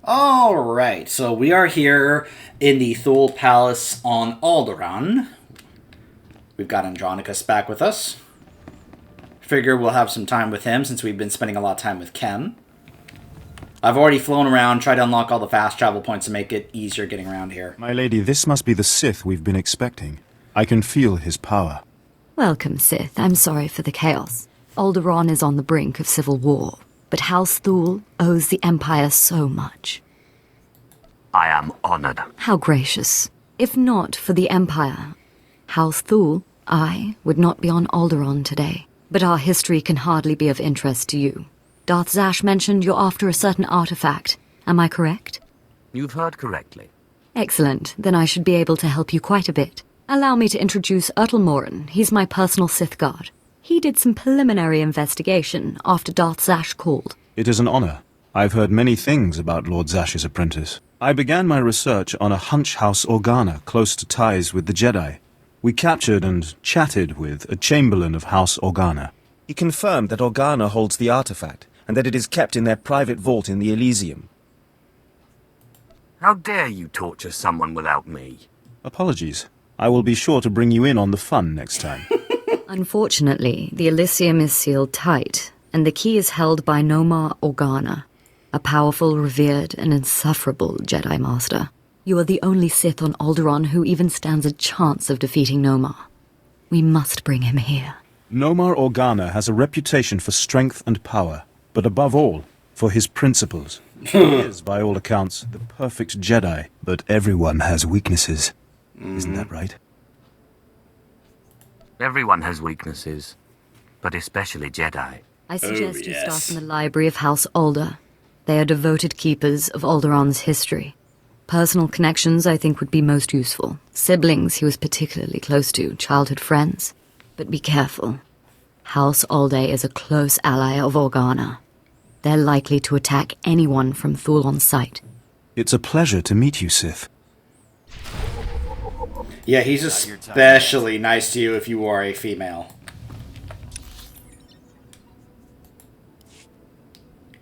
Alright, so we are here in the Thule Palace on Alderaan. We've got Andronicus back with us. Figure we'll have some time with him since we've been spending a lot of time with Ken. I've already flown around, tried to unlock all the fast travel points to make it easier getting around here. My lady, this must be the Sith we've been expecting. I can feel his power. Welcome, Sith. I'm sorry for the chaos. Alderaan is on the brink of civil war, but House Thule owes the Empire so much. I am honored. How gracious. If not for the Empire, House Thule, I would not be on Alderaan today. But our history can hardly be of interest to you. Darth Zash mentioned you're after a certain artifact. Am I correct? You've heard correctly. Excellent. Then I should be able to help you quite a bit. Allow me to introduce Morin. He's my personal Sith guard. He did some preliminary investigation after Darth Zash called. It is an honor. I've heard many things about Lord Zash's apprentice. I began my research on a Hunch House Organa close to ties with the Jedi. We captured and chatted with a Chamberlain of House Organa. He confirmed that Organa holds the artifact, and that it is kept in their private vault in the Elysium. How dare you torture someone without me? Apologies. I will be sure to bring you in on the fun next time. Unfortunately, the Elysium is sealed tight, and the key is held by Nomar Organa, a powerful, revered, and insufferable Jedi Master. You are the only Sith on Alderaan who even stands a chance of defeating Nomar. We must bring him here. Nomar Organa has a reputation for strength and power, but above all, for his principles. He is, by all accounts, the perfect Jedi, but everyone has weaknesses. Isn't that right? Everyone has weaknesses, but especially Jedi. I suggest you yes. start in the library of House Alder. They are devoted keepers of Alderaan's history. Personal connections, I think, would be most useful. Siblings he was particularly close to, childhood friends. But be careful. House Alde is a close ally of Organa. They're likely to attack anyone from Thule on sight. It's a pleasure to meet you, Sith. Yeah, he's especially nice to you if you are a female.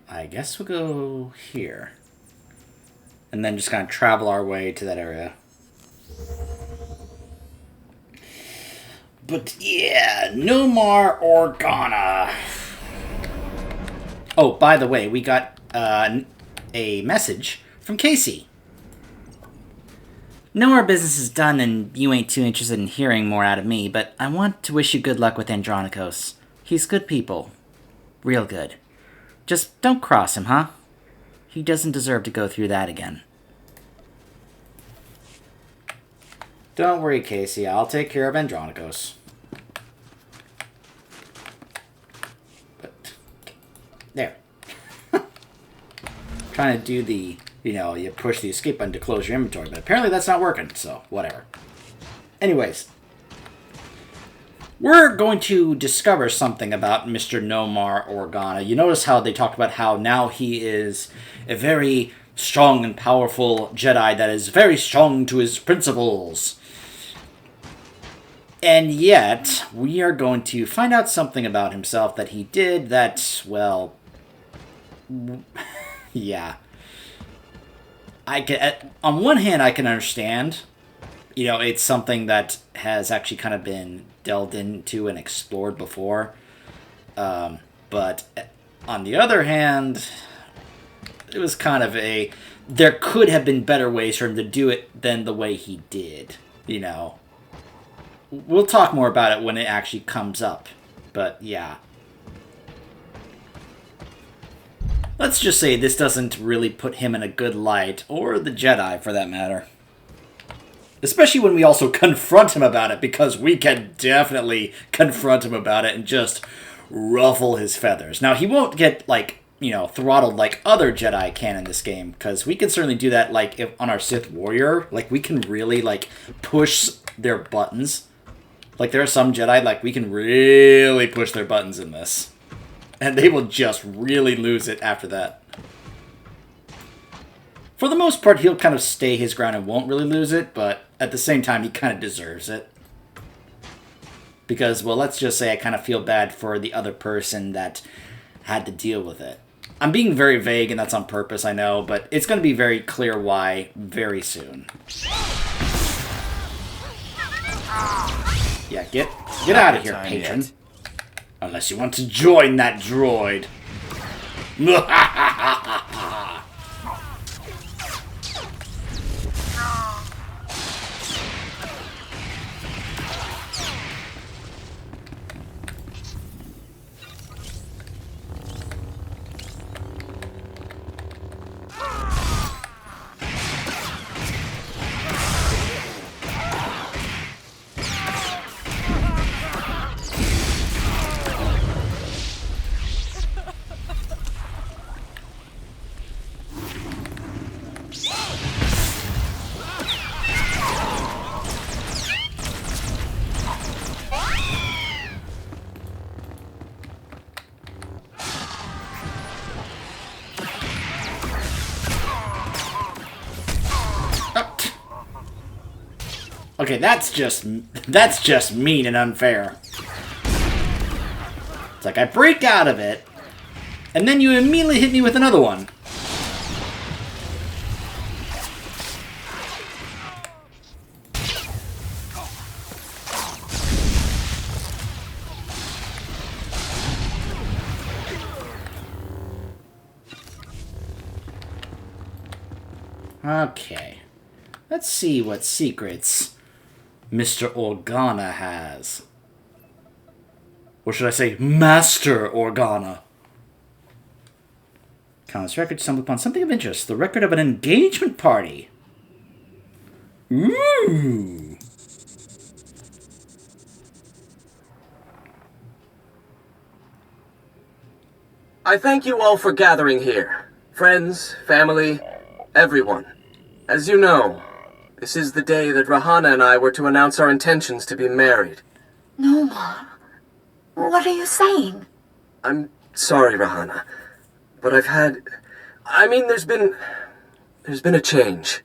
I guess we'll go here. And then just kind of travel our way to that area. But yeah, Nomar Organa. Oh, by the way, we got a message from Casey. Know our business is done and you ain't too interested in hearing more out of me, but I want to wish you good luck with Andronicos. He's good people. Real good. Just don't cross him, huh? He doesn't deserve to go through that again. Don't worry, Casey. I'll take care of Andronicos. But, there. Trying to do the, you push the escape button to close your inventory, but apparently that's not working, so whatever. Anyways. We're going to discover something about Mr. Nomar Organa. You notice how they talked about how now he is a very strong and powerful Jedi that is very strong to his principles. And yet, we are going to find out something about himself that he did that, well, yeah. On one hand, I can understand. It's something that has actually kind of been delved into and explored before. But on the other hand, it was kind of there could have been better ways for him to do it than the way he did, We'll talk more about it when it actually comes up. But, yeah. Let's just say this doesn't really put him in a good light, or the Jedi, for that matter. Especially when we also confront him about it, because we can definitely confront him about it and just ruffle his feathers. Now, he won't get, throttled like other Jedi can in this game, because we can certainly do that, if on our Sith Warrior. We can really, push their buttons. There are some Jedi, we can really push their buttons in this. And they will just really lose it after that. For the most part, he'll kind of stay his ground and won't really lose it, but at the same time, he kind of deserves it. Because, well, let's just say I kind of feel bad for the other person that had to deal with it. I'm being very vague, and that's on purpose, I know, but it's going to be very clear why very soon. Yeah, get out of here, patron. Unless you want to join that droid. Okay, that's just mean and unfair. It's like I break out of it, and then you immediately hit me with another one. Okay. Let's see what secrets Mr. Organa has. Or should I say, Master Organa? Countless records stumbled upon something of interest. The record of an engagement party. Ooh. I thank you all for gathering here. Friends, family, everyone. As you know, this is the day that Rahana and I were to announce our intentions to be married. No, Mom. What are you saying? I'm sorry, Rahana, but there's been a change.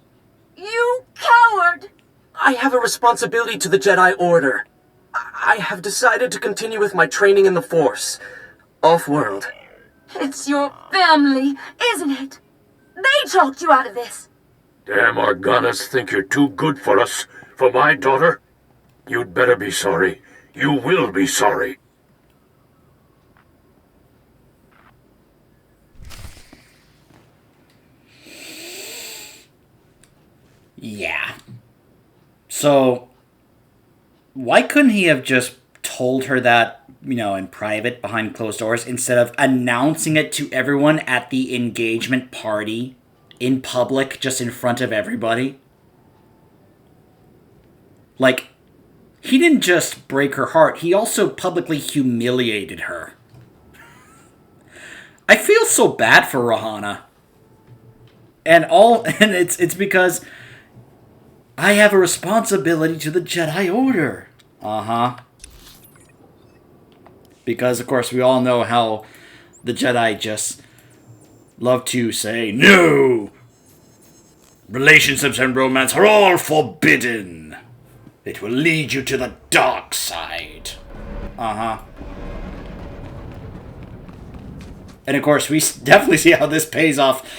You coward! I have a responsibility to the Jedi Order. I have decided to continue with my training in the Force, off-world. It's your family, isn't it? They talked you out of this. Damn Organas think you're too good for us, for my daughter? You'd better be sorry. You will be sorry. Yeah. So, why couldn't he have just told her that, in private, behind closed doors, instead of announcing it to everyone at the engagement party? In public, just in front of everybody. Like, he didn't just break her heart, he also publicly humiliated her. I feel so bad for Rahana. And it's because I have a responsibility to the Jedi Order. Uh-huh. Because, of course, we all know how the Jedi just love to say, no! Relationships and romance are all forbidden. It will lead you to the dark side. Uh-huh. And of course, we definitely see how this pays off,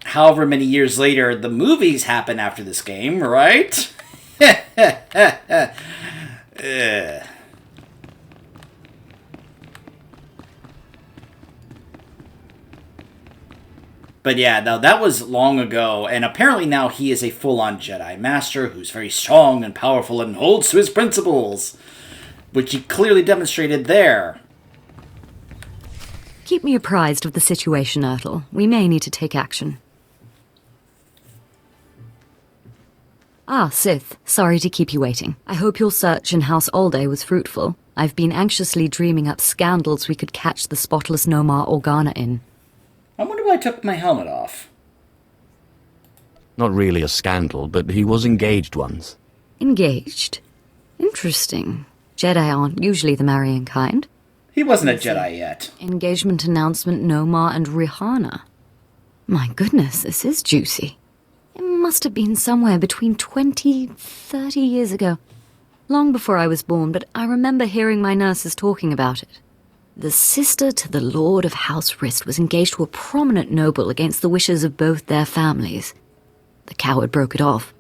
however many years later the movies happen after this game, right? But yeah, now that was long ago, and apparently now he is a full-on Jedi Master who's very strong and powerful and holds to his principles, which he clearly demonstrated there. Keep me apprised of the situation, Ertl. We may need to take action. Ah, Sith. Sorry to keep you waiting. I hope your search in House Alday was fruitful. I've been anxiously dreaming up scandals we could catch the spotless Nomar Organa in. I wonder why I took my helmet off. Not really a scandal, but he was engaged once. Engaged? Interesting. Jedi aren't usually the marrying kind. He wasn't a Jedi yet. Engagement announcement, Nomar and Rihanna. My goodness, this is juicy. It must have been somewhere between 30 years ago. Long before I was born, but I remember hearing my nurses talking about it. The sister to the Lord of House Rist was engaged to a prominent noble against the wishes of both their families. The coward broke it off.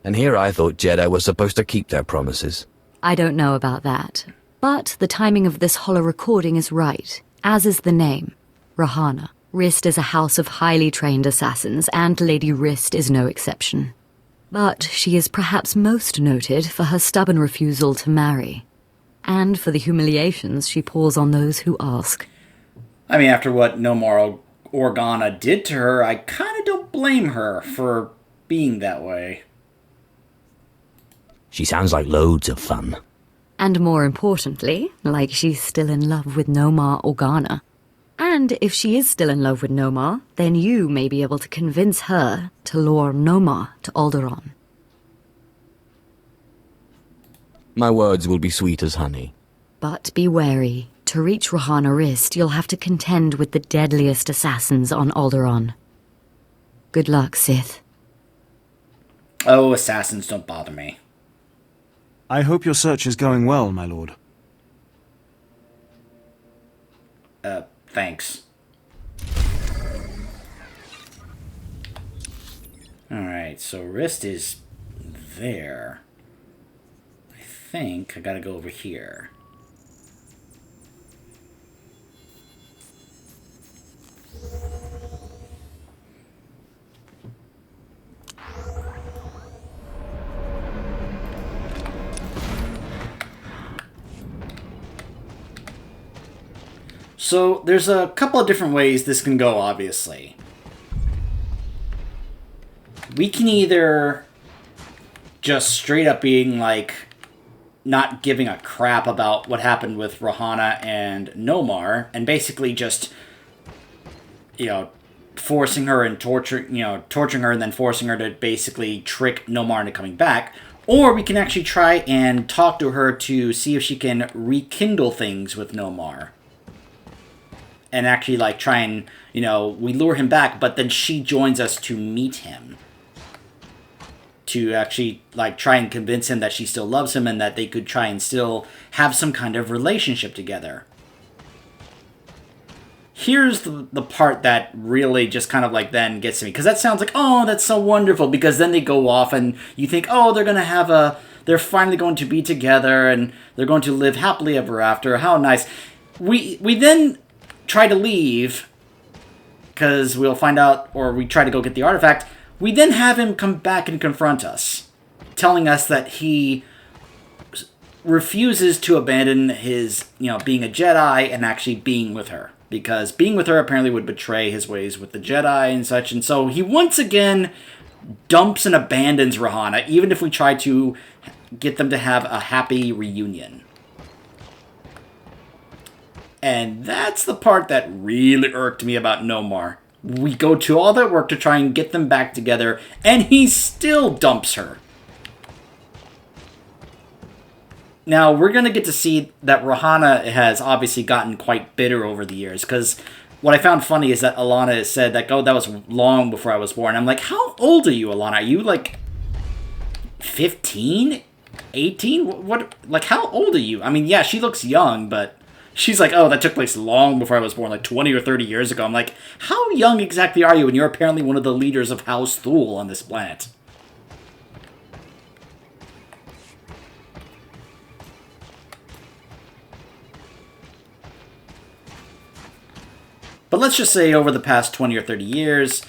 And here I thought Jedi were supposed to keep their promises. I don't know about that, but the timing of this hollow recording is right, as is the name, Rahana. Rist is a house of highly trained assassins, and Lady Rist is no exception. But she is perhaps most noted for her stubborn refusal to marry, and for the humiliations she pours on those who ask. I mean, after what Nomar Organa did to her, I kind of don't blame her for being that way. She sounds like loads of fun. And more importantly, like she's still in love with Nomar Organa. And if she is still in love with Nomar, then you may be able to convince her to lure Nomar to Alderaan. My words will be sweet as honey. But be wary. To reach Rahana Rist, you'll have to contend with the deadliest assassins on Alderaan. Good luck, Sith. Oh, assassins don't bother me. I hope your search is going well, my lord. Thanks. Alright, so Rist is there. I think I gotta go over here. So, there's a couple of different ways this can go, obviously. We can either just straight up being, like, not giving a crap about what happened with Rahana and Nomar, and basically just, forcing her and torturing her and then forcing her to basically trick Nomar into coming back. Or we can actually try and talk to her to see if she can rekindle things with Nomar. And actually, try and, we lure him back, but then she joins us to meet him. To actually, try and convince him that she still loves him and that they could try and still have some kind of relationship together. Here's the part that really just kind of, then gets to me. Because that sounds like, oh, that's so wonderful. Because then they go off and you think, oh, they're going to have they're finally going to be together and they're going to live happily ever after. How nice. We then try to leave, because we'll find out, or we try to go get the artifact. We then have him come back and confront us, telling us that he refuses to abandon his, being a Jedi and actually being with her. Because being with her apparently would betray his ways with the Jedi and such, and so he once again dumps and abandons Rahana, even if we try to get them to have a happy reunion. And that's the part that really irked me about Nomar. We go to all that work to try and get them back together, and he still dumps her. Now, we're going to get to see that Rahana has obviously gotten quite bitter over the years, because what I found funny is that Alana has said that, oh, that was long before I was born. I'm like, how old are you, Alana? Are you, 15? 18? What? How old are you? I mean, yeah, she looks young, but she's like, oh, that took place long before I was born, 20 or 30 years ago. I'm like, how young exactly are you? And you're apparently one of the leaders of House Thule on this planet. But let's just say over the past 20 or 30 years,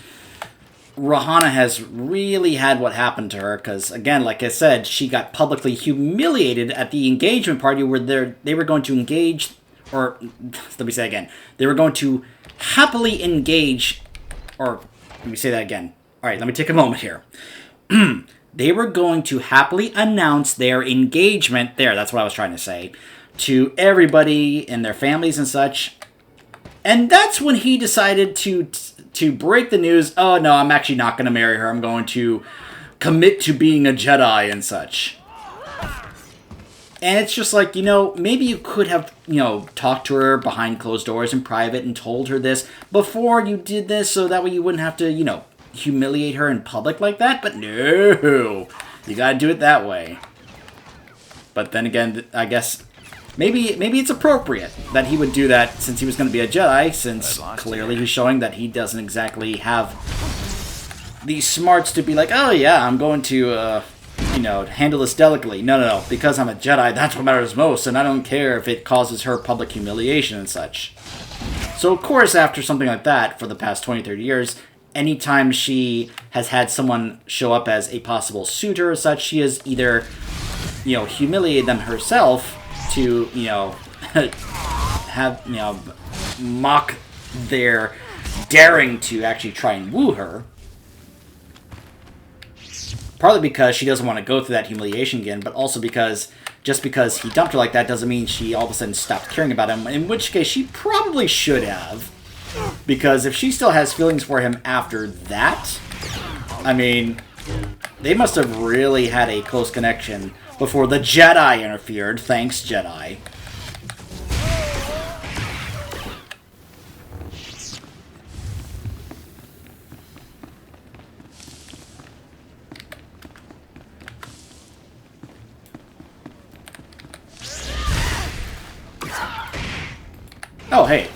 Rahana has really had what happened to her, because, again, like I said, she got publicly humiliated at the engagement party where they were going to engage, or, let me say that again, they were going to happily engage, or, let me say that again. Alright, let me take a moment here. They were going to happily announce their engagement, that's what I was trying to say, to everybody and their families and such. And that's when he decided to break the news, oh no, I'm actually not going to marry her, I'm going to commit to being a Jedi and such. And it's just like, maybe you could have, talked to her behind closed doors in private and told her this before you did this, so that way you wouldn't have to, humiliate her in public like that. But no, you gotta do it that way. But then again, I guess maybe it's appropriate that he would do that since he was going to be a Jedi, since clearly he's showing that he doesn't exactly have the smarts to be like, oh yeah, I'm going to, handle this delicately. No. Because I'm a Jedi, that's what matters most, and I don't care if it causes her public humiliation and such. So, of course, after something like that, for the past 20, 30 years, anytime she has had someone show up as a possible suitor or such, she has either, humiliated them herself to, have, mock their daring to actually try and woo her. Partly because she doesn't want to go through that humiliation again, but also because just because he dumped her like that doesn't mean she all of a sudden stopped caring about him, in which case she probably should have. Because if she still has feelings for him after that, I mean, they must have really had a close connection before the Jedi interfered. Thanks, Jedi. Oh, hey.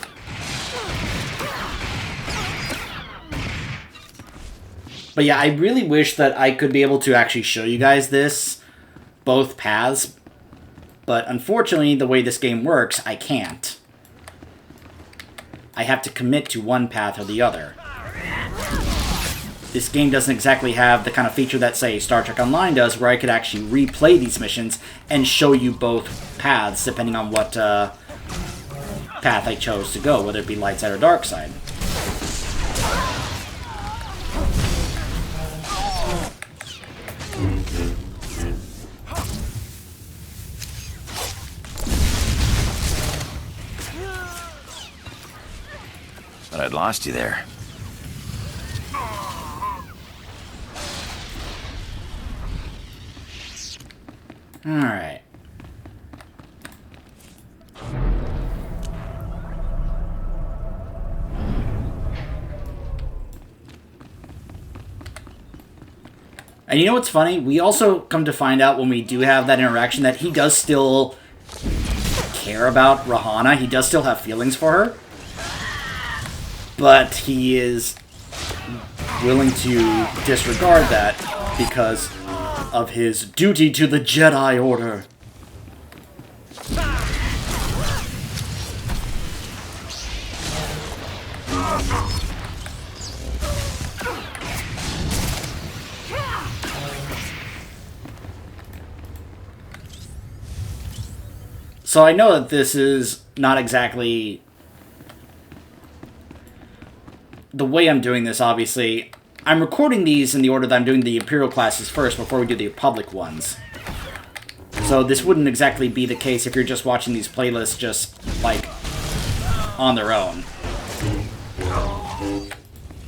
But yeah, I really wish that I could be able to actually show you guys this, both paths. But unfortunately, the way this game works, I can't. I have to commit to one path or the other. This game doesn't exactly have the kind of feature that, say, Star Trek Online does, where I could actually replay these missions and show you both paths, depending on what path I chose to go, whether it be light side or dark side. But I'd lost you there. Alright. And you know what's funny? We also come to find out when we do have that interaction that he does still care about Rahana. He does still have feelings for her. But he is willing to disregard that because of his duty to the Jedi Order. So I know that this is not exactly the way I'm doing this, obviously. I'm recording these in the order that I'm doing the Imperial classes first before we do the Republic ones. So this wouldn't exactly be the case if you're just watching these playlists just, like, on their own.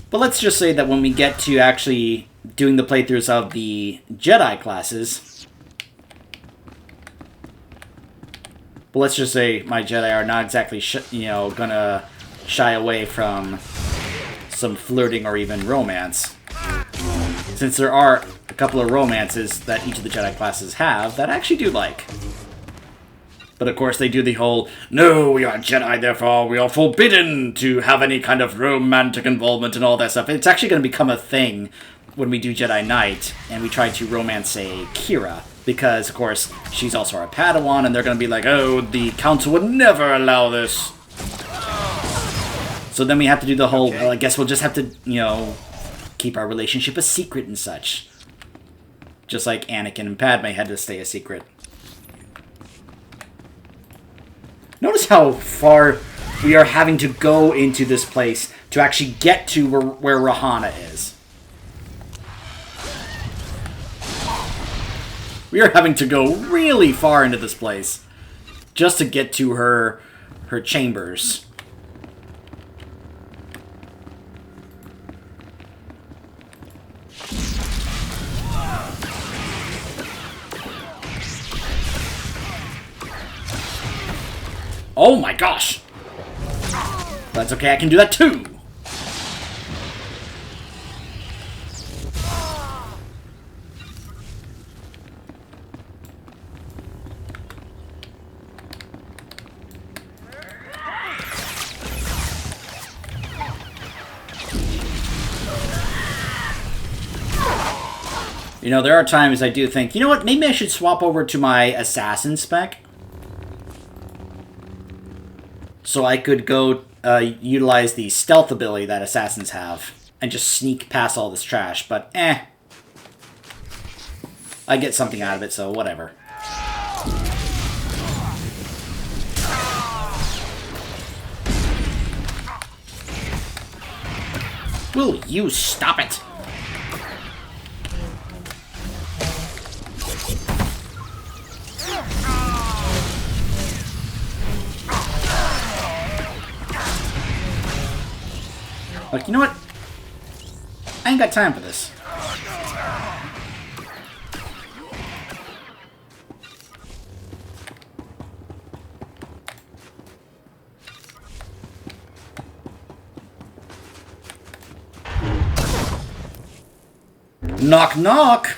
But let's just say that when we get to actually doing the playthroughs of the Jedi classes, but let's just say my Jedi are not exactly, gonna shy away from some flirting or even romance. Since there are a couple of romances that each of the Jedi classes have that I actually do like. But of course they do the whole, no, we are Jedi, therefore we are forbidden to have any kind of romantic involvement and all that stuff. It's actually going to become a thing when we do Jedi Knight and we try to romance, say, Kira. Because, of course, she's also our Padawan, and they're going to be like, oh, the Council would never allow this. So then we have to do the whole, well, I guess we'll just have to, keep our relationship a secret and such. Just like Anakin and Padme had to stay a secret. Notice how far we are having to go into this place to actually get to where Rahana is. We are having to go really far into this place just to get to her chambers. Oh my gosh! That's okay, I can do that too! You know, there are times I do think, you know what, maybe I should swap over to my assassin spec. So I could go utilize the stealth ability that assassins have and just sneak past all this trash, but I get something out of it, so whatever. Will you stop it? Like, you know what? I ain't got time for this. Knock, knock!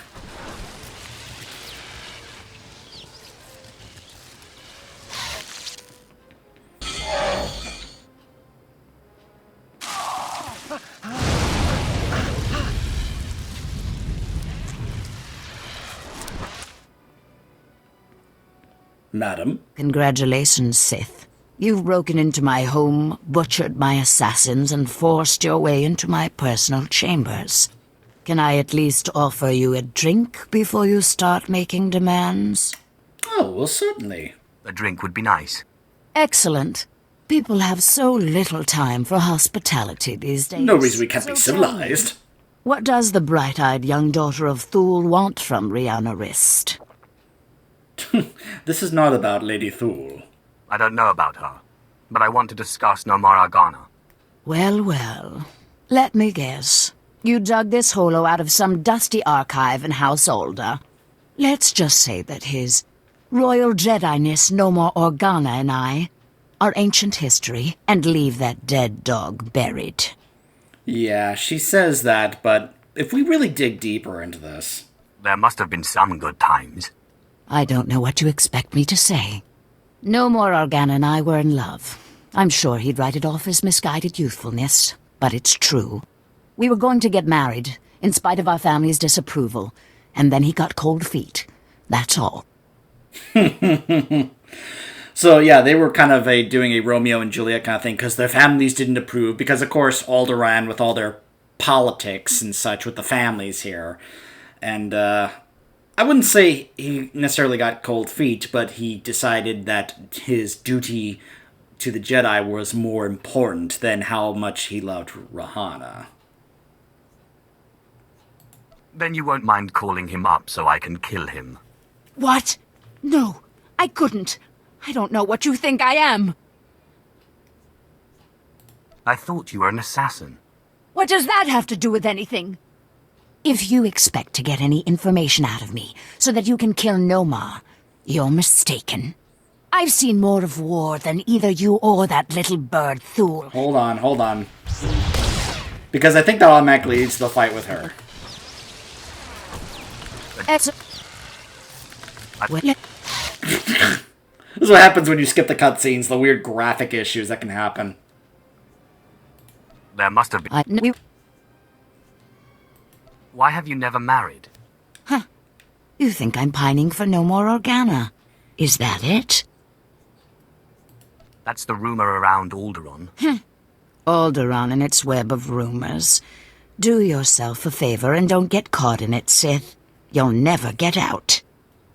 Madam? Congratulations, Sith. You've broken into my home, butchered my assassins, and forced your way into my personal chambers. Can I at least offer you a drink before you start making demands? Oh, well, certainly. A drink would be nice. Excellent. People have so little time for hospitality these days. No reason we can't be So tell me, civilized. what does the bright-eyed young daughter of Thule want from Rihanna Rist? This is not about Lady Thule. I don't know about her, but I want to discuss Nomar Argana. Well, well. Let me guess. You dug this holo out of some dusty archive in House Older. Let's just say that his Royal Jedi-ness Nomar Organa and I are ancient history, and leave that dead dog buried. Yeah, she says that, but if we really dig deeper into this... There must have been some good times. I don't know what you expect me to say. Nomar Organa and I were in love. I'm sure he'd write it off as misguided youthfulness, but it's true. We were going to get married, in spite of our family's disapproval, and then he got cold feet. That's all. So, yeah, they were kind of doing a Romeo and Juliet kind of thing, because their families didn't approve, because, of course, Alderaan, with all their politics and such with the families here, and, I wouldn't say he necessarily got cold feet, but he decided that his duty to the Jedi was more important than how much he loved Rahana. Then you won't mind calling him up so I can kill him. What? No, I couldn't. I don't know what you think I am. I thought you were an assassin. What does that have to do with anything? If you expect to get any information out of me so that you can kill Nomar, you're mistaken. I've seen more of war than either you or that little bird Thule. Hold on. Because I think that automatically leads to the fight with her. This is what happens when you skip the cutscenes, the weird graphic issues that can happen. There must have been... Why have you never married? Huh. You think I'm pining for Nomar Organa. Is that it? That's the rumor around Alderaan. Alderaan and its web of rumors. Do yourself a favor and don't get caught in it, Sith. You'll never get out.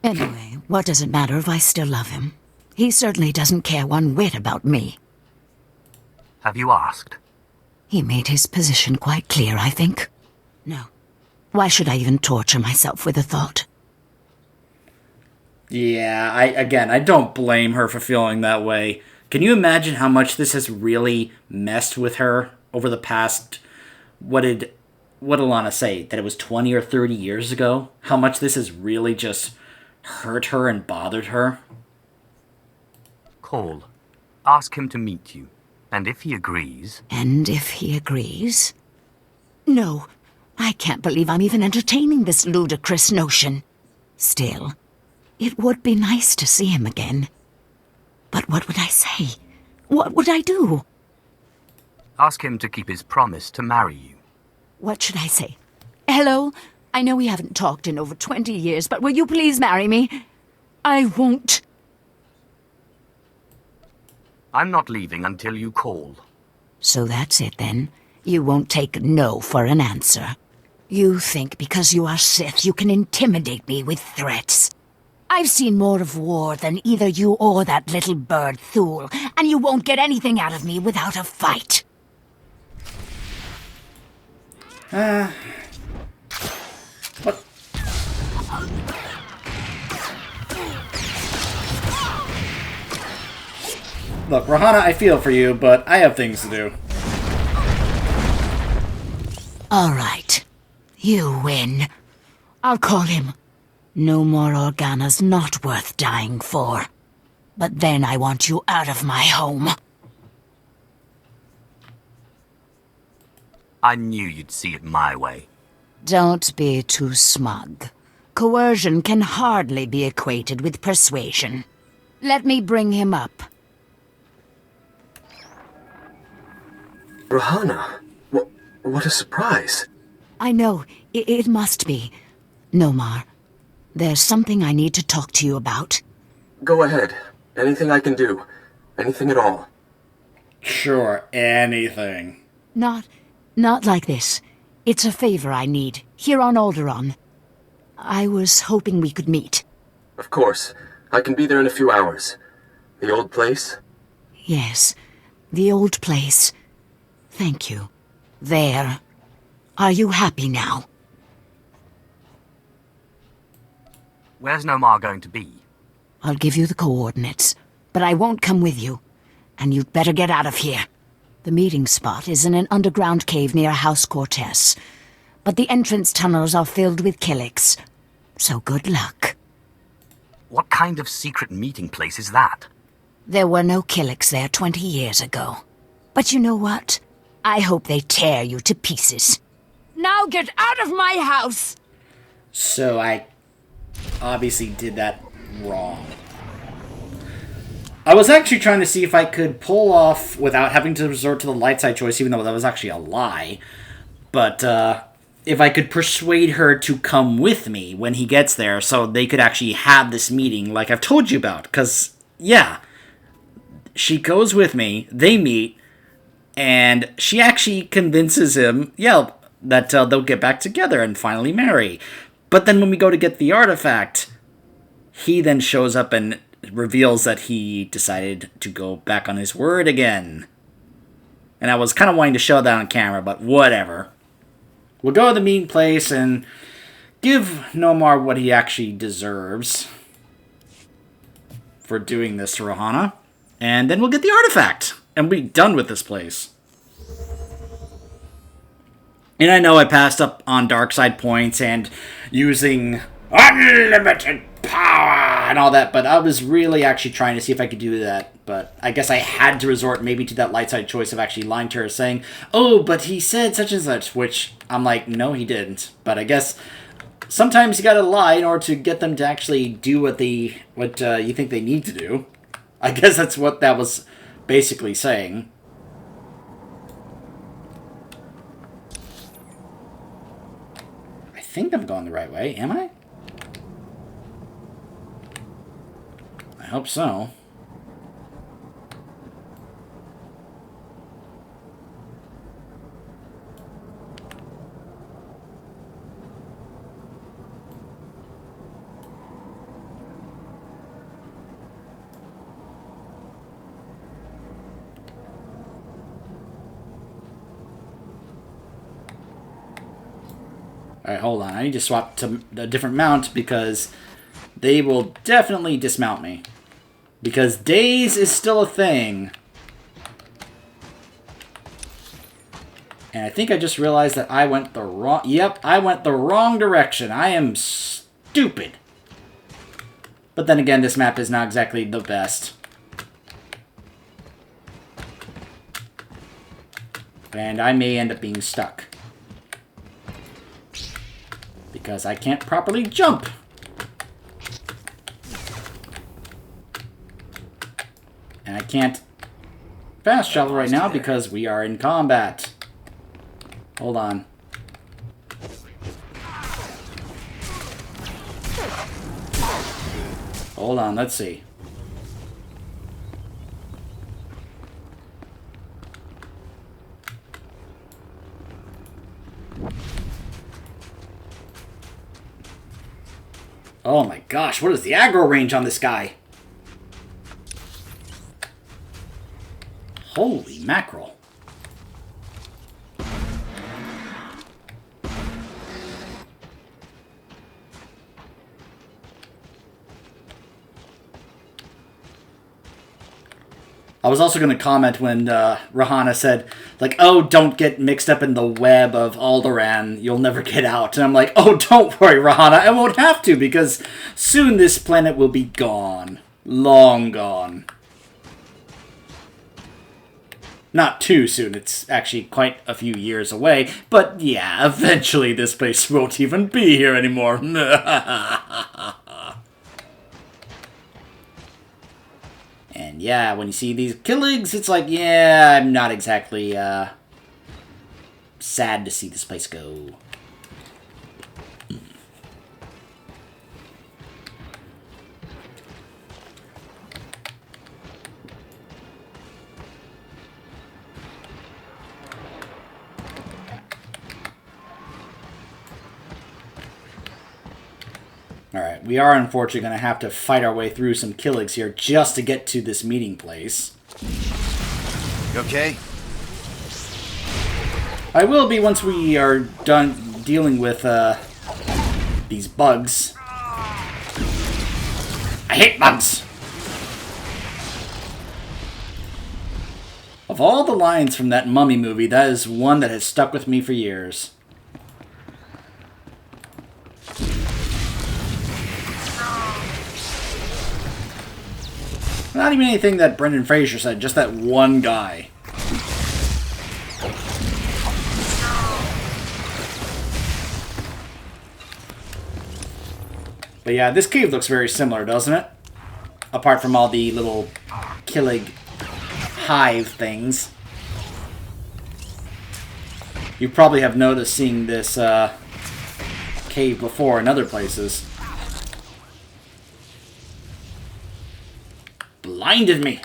Anyway, what does it matter if I still love him? He certainly doesn't care one whit about me. Have you asked? He made his position quite clear, I think. No. Why should I even torture myself with the thought? Yeah, I don't blame her for feeling that way. Can you imagine how much this has really messed with her over the past... What did Alana say? That it was 20 or 30 years ago? How much this has really just hurt her and bothered her? Call. Ask him to meet you. And if he agrees... And if he agrees? No, I can't believe I'm even entertaining this ludicrous notion. Still, it would be nice to see him again. But what would I say? What would I do? Ask him to keep his promise to marry you. What should I say? Hello, I know we haven't talked in over 20 years, but will you please marry me? I won't. I'm not leaving until you call. So that's it, then. You won't take no for an answer. You think because you are Sith you can intimidate me with threats. I've seen more of war than either you or that little bird Thule, and you won't get anything out of me without a fight. What? Look, Rahana, I feel for you, but I have things to do. All right. You win. I'll call him. No more Organa's not worth dying for. But then I want you out of my home. I knew you'd see it my way. Don't be too smug. Coercion can hardly be equated with persuasion. Let me bring him up. Rahana, what a surprise. I know, it must be. Nomar, there's something I need to talk to you about. Go ahead. Anything I can do. Anything at all. Sure, anything. Not like this. It's a favor I need, here on Alderaan. I was hoping we could meet. Of course. I can be there in a few hours. The old place? Yes, the old place. Thank you. There. Are you happy now? Where's Nomar going to be? I'll give you the coordinates, but I won't come with you. And you'd better get out of here. The meeting spot is in an underground cave near House Cortez, but the entrance tunnels are filled with Killiks. So good luck. What kind of secret meeting place is that? There were no Killiks there 20 years ago. But you know what? I hope they tear you to pieces. Now get out of my house! So I obviously did that wrong. I was actually trying to see if I could pull off without having to resort to the light side choice, even though that was actually a lie. But if I could persuade her to come with me when he gets there so they could actually have this meeting like I've told you about. Because, yeah, she goes with me, they meet, and she actually convinces him, yeah, that they'll get back together and finally marry. But then when we go to get the artifact, he then shows up and reveals that he decided to go back on his word again. And I was kind of wanting to show that on camera, but whatever. We'll go to the meeting place and give Nomar what he actually deserves for doing this to Rahana. And then we'll get the artifact and be done with this place. And I know I passed up on dark side points and using unlimited power and all that, but I was really actually trying to see if I could do that. But I guess I had to resort maybe to that light side choice of actually lying to her, saying, oh, but he said such and such, which I'm like, no, he didn't. But I guess sometimes you gotta lie in order to get them to actually do what you think they need to do. I guess that's what that was basically saying. I think I'm going the right way, am I? I hope so. Alright, hold on. I need to swap to a different mount because they will definitely dismount me. Because daze is still a thing. And I think I just realized that I went the wrong... Yep, I went the wrong direction. I am stupid. But then again, this map is not exactly the best. And I may end up being stuck. Because I can't properly jump. And I can't fast travel right now because we are in combat. Hold on. Hold on, let's see. Oh my gosh, what is the aggro range on this guy? Holy mackerel. I was also going to comment when Rahana said, like, oh, don't get mixed up in the web of Alderaan. You'll never get out. And I'm like, oh, don't worry, Rahana. I won't have to, because soon this planet will be gone. Long gone. Not too soon. It's actually quite a few years away. But yeah, eventually this place won't even be here anymore. And yeah, when you see these killings, it's like, yeah, I'm not exactly sad to see this place go. Alright, we are unfortunately going to have to fight our way through some killings here just to get to this meeting place. You okay? I will be once we are done dealing with these bugs. I hate bugs! Of all the lines from that Mummy movie, that is one that has stuck with me for years. Not even anything that Brendan Fraser said, just that one guy. But yeah, this cave looks very similar, doesn't it? Apart from all the little killing hive things. You probably have noticed seeing this cave before in other places. Blinded me.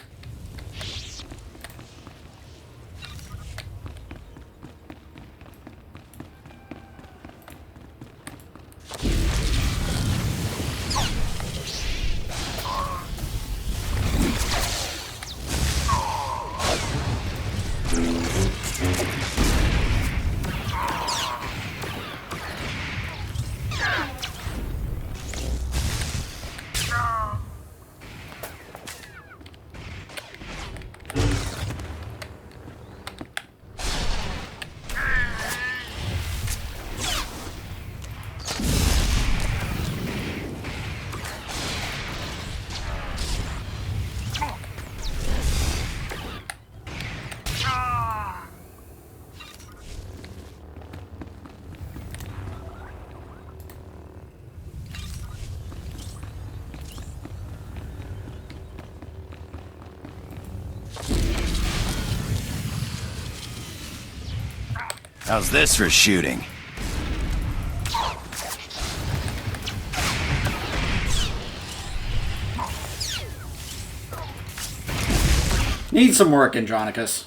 How's this for shooting? Needs some work, Andronicus.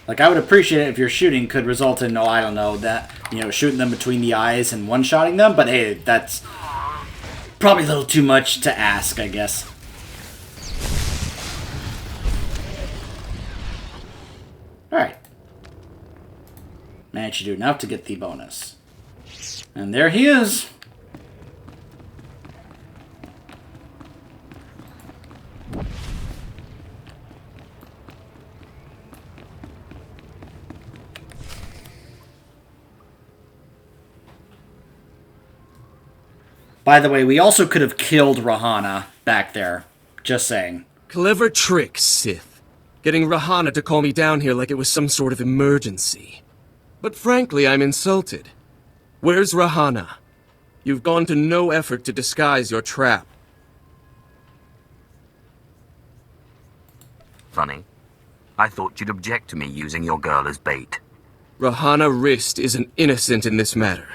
Like, I would appreciate it if your shooting could result in, oh, I don't know, that, you know, shooting them between the eyes and one-shotting them, but hey, that's probably a little too much to ask, I guess. Alright. Managed to do enough to get the bonus. And there he is. By the way, we also could have killed Rahana back there. Just saying. Clever trick, Sith. Getting Rahana to call me down here like it was some sort of emergency. But frankly, I'm insulted. Where's Rahana? You've gone to no effort to disguise your trap. Funny. I thought you'd object to me using your girl as bait. Rahana Rist isn't innocent in this matter.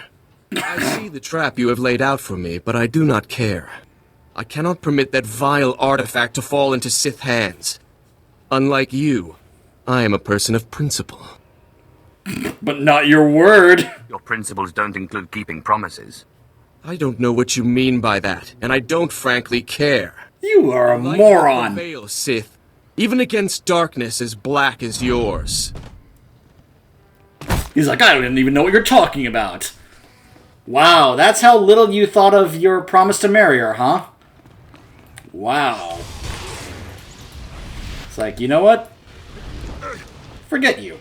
I see the trap you have laid out for me, but I do not care. I cannot permit that vile artifact to fall into Sith hands. Unlike you, I am a person of principle. But not your word. Your principles don't include keeping promises. I don't know what you mean by that, and I don't frankly care. You are a Light moron. prevail, Sith, even against darkness as black as yours. He's like, I don't even know what you're talking about. Wow, that's how little you thought of your promise to marry her, huh? Wow. It's like, you know what? Forget you.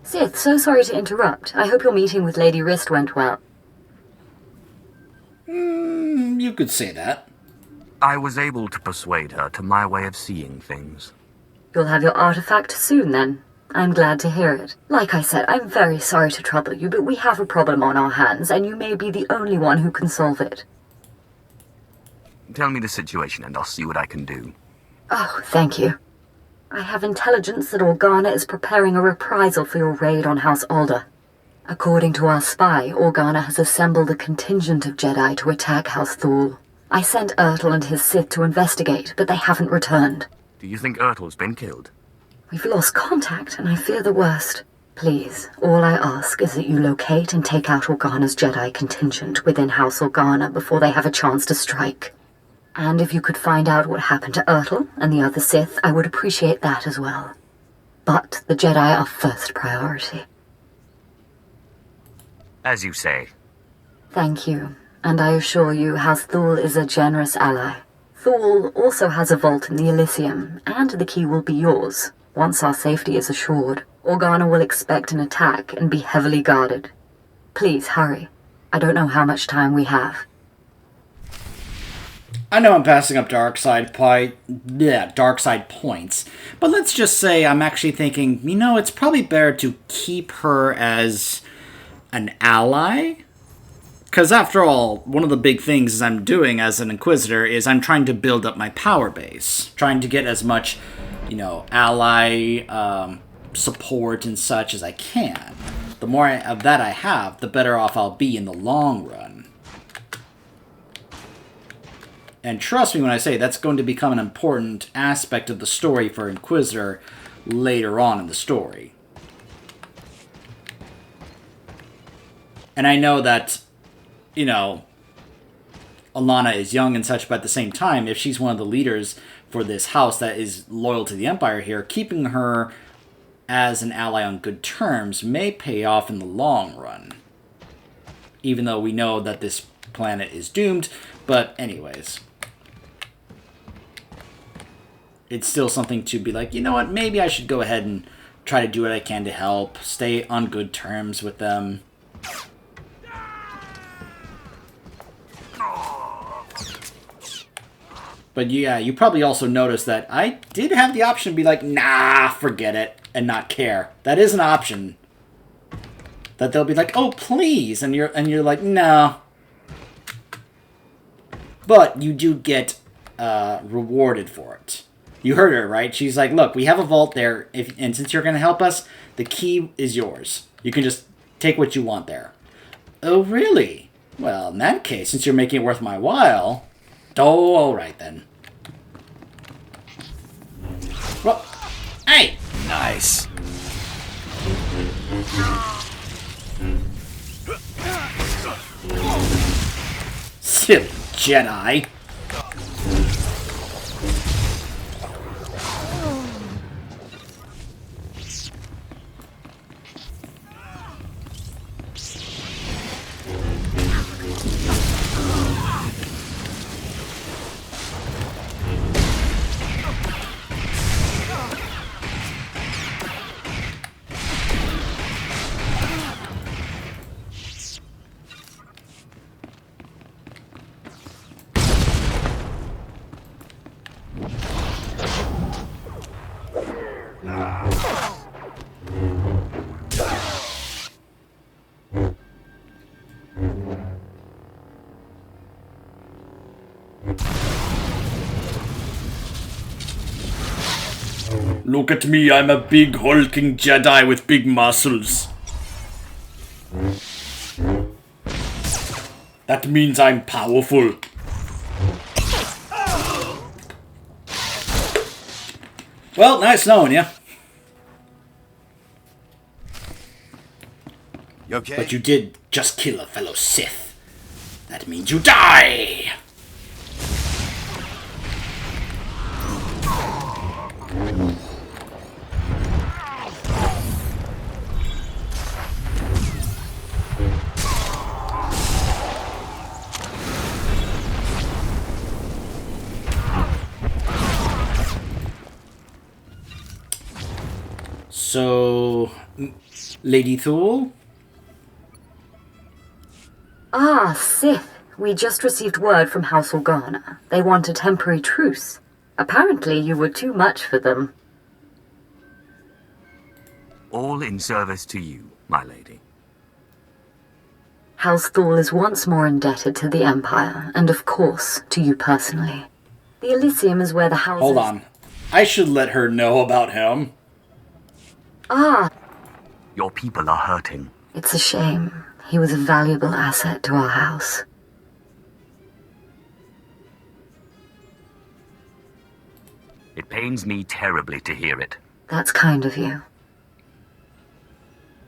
Sith, so sorry to interrupt. I hope your meeting with Lady Wrist went well. You could say that. I was able to persuade her to my way of seeing things. You'll have your artifact soon, then. I'm glad to hear it. Like I said, I'm very sorry to trouble you, but we have a problem on our hands, and you may be the only one who can solve it. Tell me the situation and I'll see what I can do. Oh, thank you. I have intelligence that Organa is preparing a reprisal for your raid on House Alder. According to our spy, Organa has assembled a contingent of Jedi to attack House Thule. I sent Ertl and his Sith to investigate, but they haven't returned. Do you think Ertl's been killed? We've lost contact, and I fear the worst. Please, all I ask is that you locate and take out Organa's Jedi contingent within House Organa before they have a chance to strike. And if you could find out what happened to Ertl and the other Sith, I would appreciate that as well. But the Jedi are first priority. As you say. Thank you, and I assure you House Thule is a generous ally. Thule also has a vault in the Elysium, and the key will be yours. Once our safety is assured, Organa will expect an attack and be heavily guarded. Please hurry. I don't know how much time we have. I know I'm passing up dark side points, but let's just say I'm actually thinking, you know, it's probably better to keep her as an ally. Because after all, one of the big things I'm doing as an Inquisitor is I'm trying to build up my power base. Trying to get as much, you know, ally support and such as I can. The more of that I have, the better off I'll be in the long run. And trust me when I say that's going to become an important aspect of the story for Inquisitor later on in the story. And I know that, you know, Alana is young and such, but at the same time, if she's one of the leaders for this house that is loyal to the Empire here, keeping her as an ally on good terms may pay off in the long run. Even though we know that this planet is doomed, but anyways. It's still something to be like, you know what, maybe I should go ahead and try to do what I can to help, stay on good terms with them. But yeah, you probably also noticed that I did have the option to be like, nah, forget it, and not care. That is an option. That they'll be like, oh, please, and you're like, no. But you do get rewarded for it. You heard her, right? She's like, look, we have a vault there, and since you're going to help us, the key is yours. You can just take what you want there. Oh, really? Well, in that case, since you're making it worth my while... Oh, alright then. Well, hey! Nice. Silly Jedi. Look at me, I'm a big hulking Jedi with big muscles. That means I'm powerful. Well, nice knowing you. You okay? But you did just kill a fellow Sith. That means you die! So, Lady Thule? Ah, Sith. We just received word from House Organa. They want a temporary truce. Apparently you were too much for them. All in service to you, my lady. House Thule is once more indebted to the Empire, and of course, to you personally. The Elysium is where the houses... Hold on. I should let her know about him. Ah, Your people are hurting. it's a shame. He was a valuable asset to our house. It pains me terribly to hear it. That's kind of you.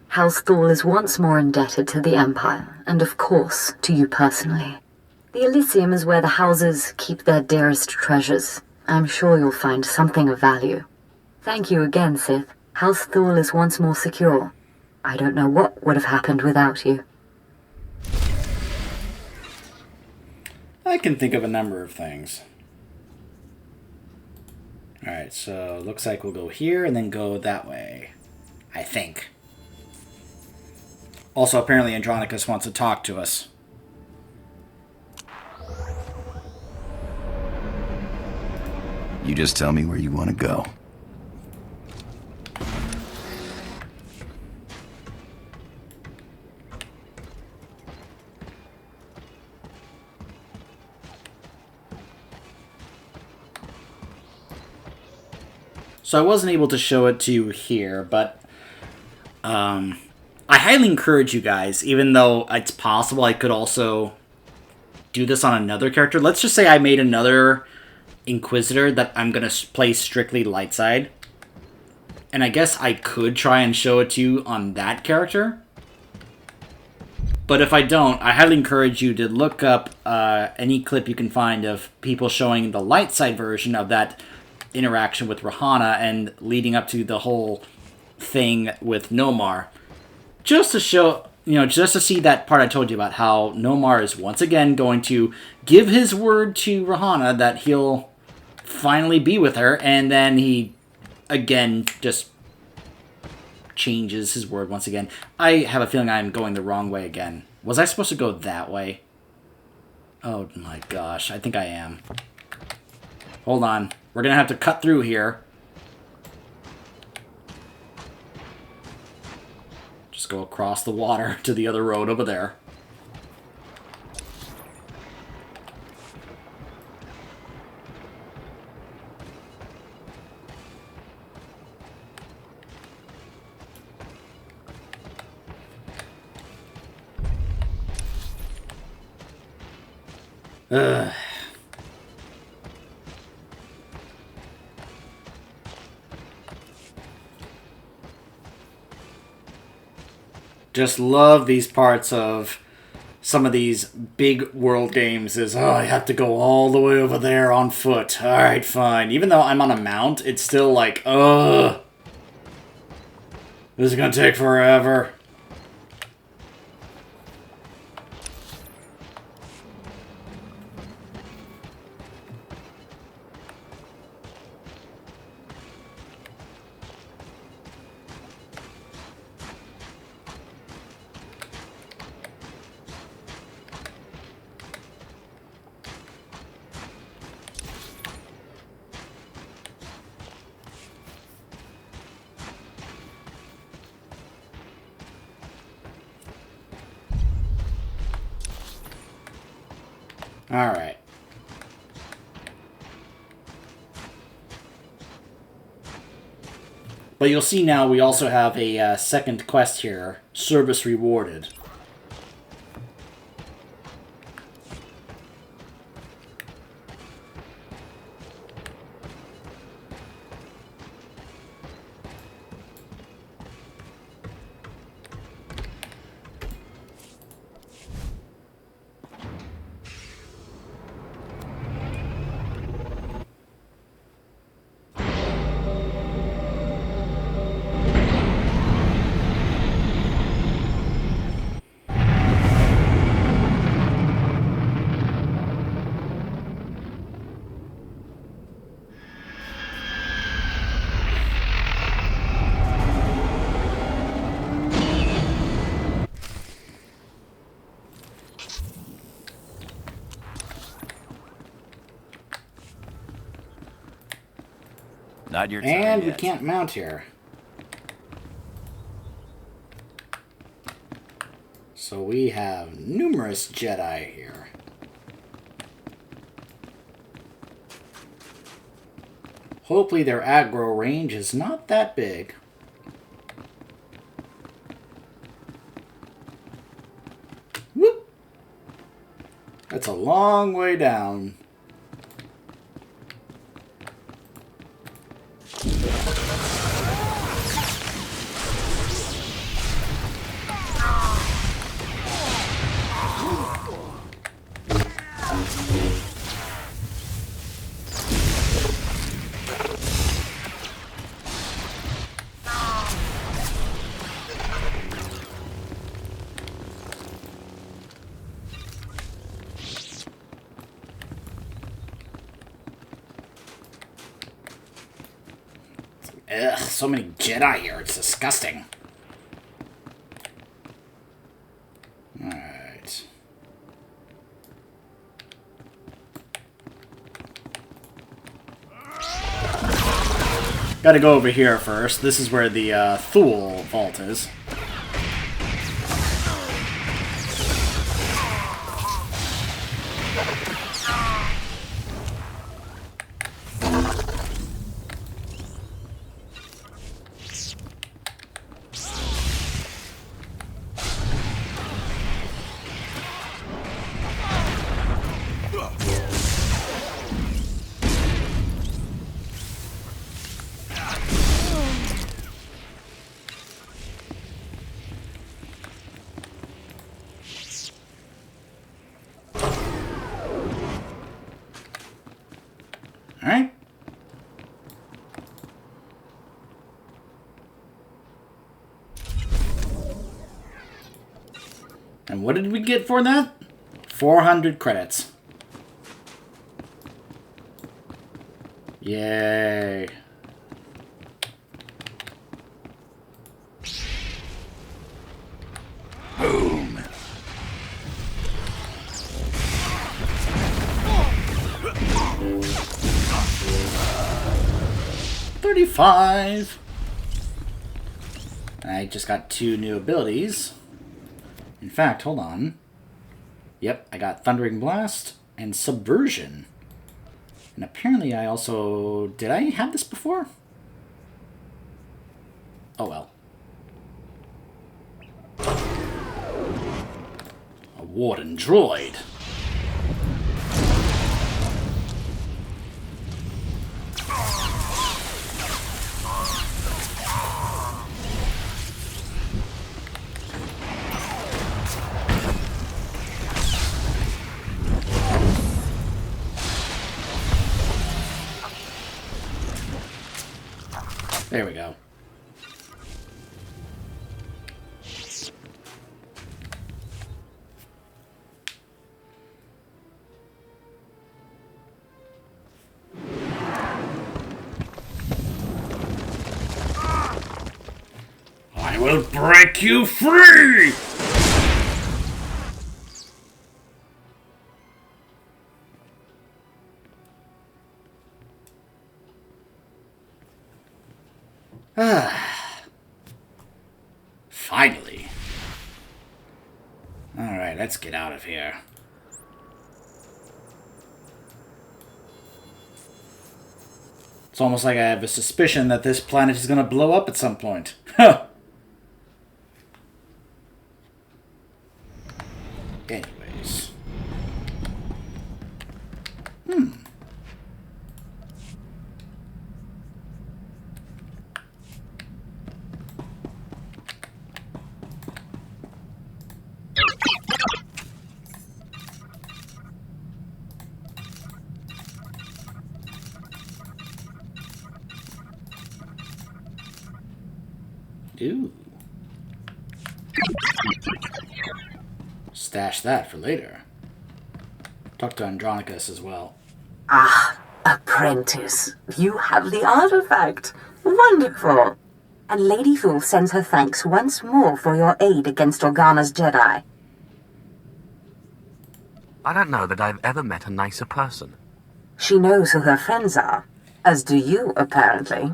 House Thule is once more indebted to the Empire, and of course, to you personally. The Elysium is where the houses keep their dearest treasures. I'm sure you'll find something of value. Thank you again, Sith. House Thule is once more secure. I don't know what would have happened without you. I can think of a number of things. Alright, so looks like we'll go here and then go that way. I think. Also, apparently Andronicus wants to talk to us. You just tell me where you want to go. So I wasn't able to show it to you here, but I highly encourage you guys, even though it's possible I could also do this on another character. Let's just say I made another Inquisitor that I'm going to play strictly light side. And I guess I could try and show it to you on that character. But if I don't, I highly encourage you to look up any clip you can find of people showing the light side version of that interaction with Rahana and leading up to the whole thing with Nomar. Just to show, just to see that part I told you about, how Nomar is once again going to give his word to Rahana that he'll finally be with her, and then he, again, just changes his word once again. I have a feeling I'm going the wrong way again. Was I supposed to go that way? Oh my gosh, I think I am. Hold on. We're going to have to cut through here. Just go across the water to the other road over there. Ugh. Just love these parts of some of these big world games is, oh, I have to go all the way over there on foot. Alright, fine. Even though I'm on a mount, it's still like, ugh. This is gonna take forever. Alright. But you'll see now we also have a second quest here, Service Rewarded. Not your time And we yet. can't mount here. So we have numerous Jedi here. Hopefully their aggro range is not that big. Whoop! That's a long way down. Ugh, so many Jedi here. It's disgusting. Alright. Gotta go over here first. This is where the Thule vault is. Alright. And what did we get for that? 400 credits. Yay. Boom. $35. I just got 2 new abilities. In fact, hold on. Yep, I got Thundering Blast and Subversion. And apparently I also... Did I have this before? Oh well. A Warden Droid. There we go. I will break you free! Finally. Alright, let's get out of here. It's almost like I have a suspicion that this planet is going to blow up at some point. Huh. Anyways. Ooh. Stash that for later. Talk to Andronicus as well. Ah, apprentice. You have the artifact. Wonderful. And Lady Fool sends her thanks once more for your aid against Organa's Jedi. I don't know that I've ever met a nicer person. She knows who her friends are, as do you, apparently.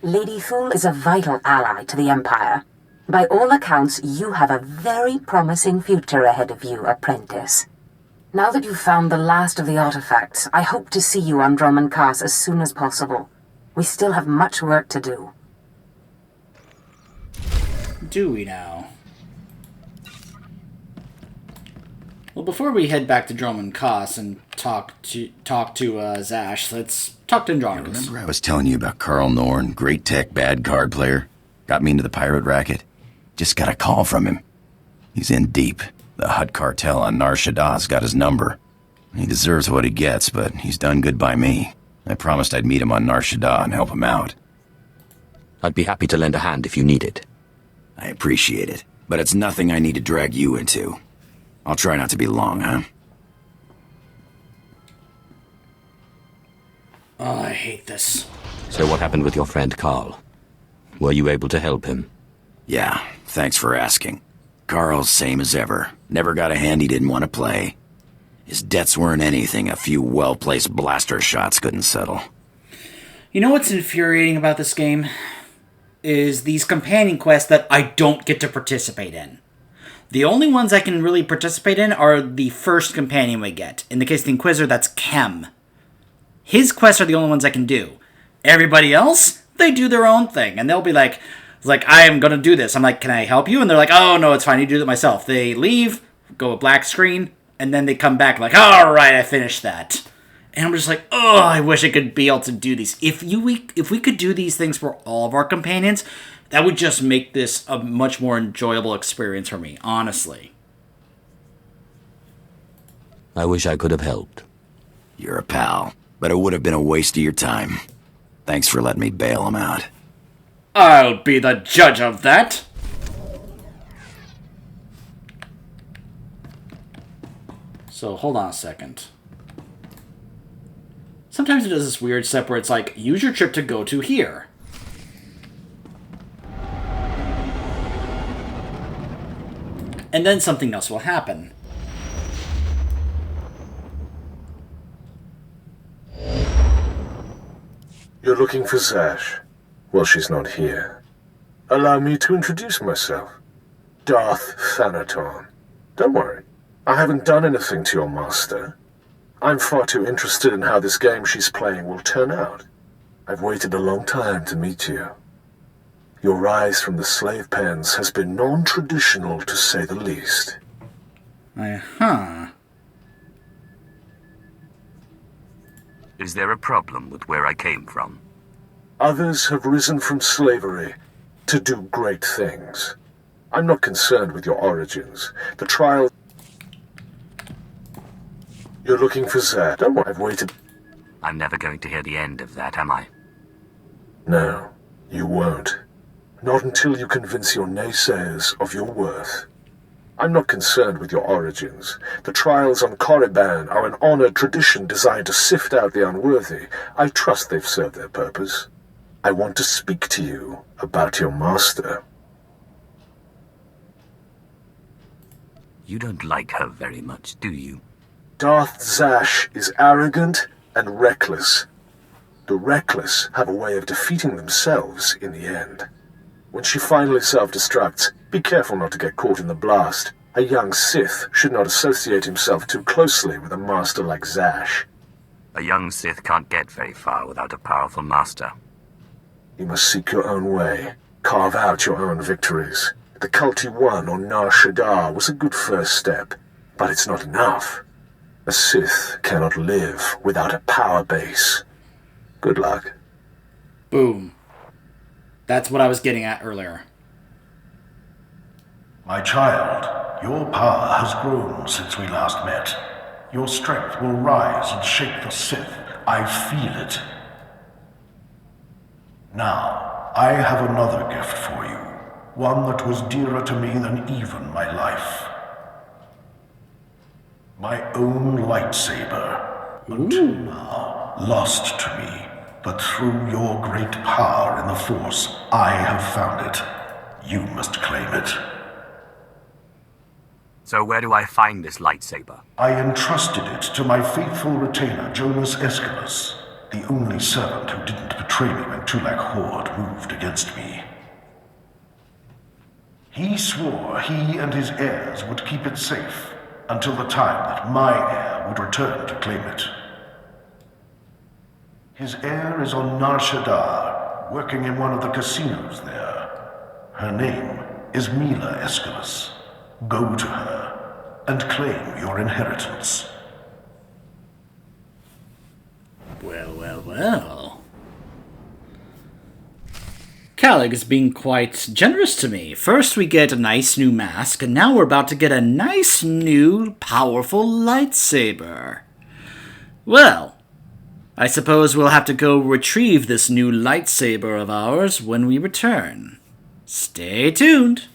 Lady Fool is a vital ally to the Empire. By all accounts, you have a very promising future ahead of you, apprentice. Now that you've found the last of the artifacts, I hope to see you on Dromund Kaas as soon as possible. We still have much work to do. Do we now? Well, before we head back to Dromund Kaas and talk to Zash, let's talk to Andronicus. Remember I was telling you about Carl Norn, great tech, bad card player? Got me into the pirate racket? Just got a call from him. He's in deep. The Hutt cartel on Nar Shaddah's got his number. He deserves what he gets, but he's done good by me. I promised I'd meet him on Nar Shaddaa and help him out. I'd be happy to lend a hand if you need it. I appreciate it, but it's nothing I need to drag you into. I'll try not to be long, huh? Oh, I hate this. So what happened with your friend Carl? Were you able to help him? Yeah, thanks for asking. Carl's same as ever. Never got a hand he didn't want to play. His debts weren't anything a few well-placed blaster shots couldn't settle. You know what's infuriating about this game? Is these companion quests that I don't get to participate in. The only ones I can really participate in are the first companion we get. In the case of the Inquisitor, that's Kem. His quests are the only ones I can do. Everybody else, they do their own thing. And they'll be like, I am going to do this. I'm like, can I help you? And they're like, oh, no, it's fine. You do it myself. They leave, go a black screen, and then they come back like, all right, I finished that. And I'm just like, oh, I wish I could be able to do these. If we could do these things for all of our companions, that would just make this a much more enjoyable experience for me, honestly. I wish I could have helped. You're a pal, but it would have been a waste of your time. Thanks for letting me bail him out. I'll be the judge of that. So, hold on a second. Sometimes it does this weird step where it's like, use your trip to go to here. And then something else will happen. You're looking for Zash. Well, she's not here. Allow me to introduce myself. Darth Thanaton. Don't worry. I haven't done anything to your master. I'm far too interested in how this game she's playing will turn out. I've waited a long time to meet you. Your rise from the slave pens has been non-traditional, to say the least. Uh-huh. Is there a problem with where I came from? Others have risen from slavery to do great things. I'm not concerned with your origins. The trial... You're looking for Zed. Don't worry, I've waited... I'm never going to hear the end of that, am I? No, you won't. Not until you convince your naysayers of your worth. I'm not concerned with your origins. The trials on Korriban are an honored tradition designed to sift out the unworthy. I trust they've served their purpose. I want to speak to you about your master. You don't like her very much, do you? Darth Zash is arrogant and reckless. The reckless have a way of defeating themselves in the end. When she finally self-destructs, be careful not to get caught in the blast. A young Sith should not associate himself too closely with a master like Zash. A young Sith can't get very far without a powerful master. You must seek your own way. Carve out your own victories. The cult you won on Nar Shaddaa was a good first step, but it's not enough. A Sith cannot live without a power base. Good luck. Boom. That's what I was getting at earlier. My child, your power has grown since we last met. Your strength will rise and shake the Sith. I feel it. Now, I have another gift for you. One that was dearer to me than even my life. My own lightsaber. Until now, lost to me. But through your great power in the Force, I have found it. You must claim it. So where do I find this lightsaber? I entrusted it to my faithful retainer, Jonas Aeschylus, the only servant who didn't betray me when Tulak Horde moved against me. He swore he and his heirs would keep it safe until the time that my heir would return to claim it. His heir is on Nar Shaddaa, working in one of the casinos there. Her name is Mila Aeschylus. Go to her and claim your inheritance. Well, well, well. Calig is being quite generous to me. First we get a nice new mask, and now we're about to get a nice new powerful lightsaber. Well, I suppose we'll have to go retrieve this new lightsaber of ours when we return. Stay tuned.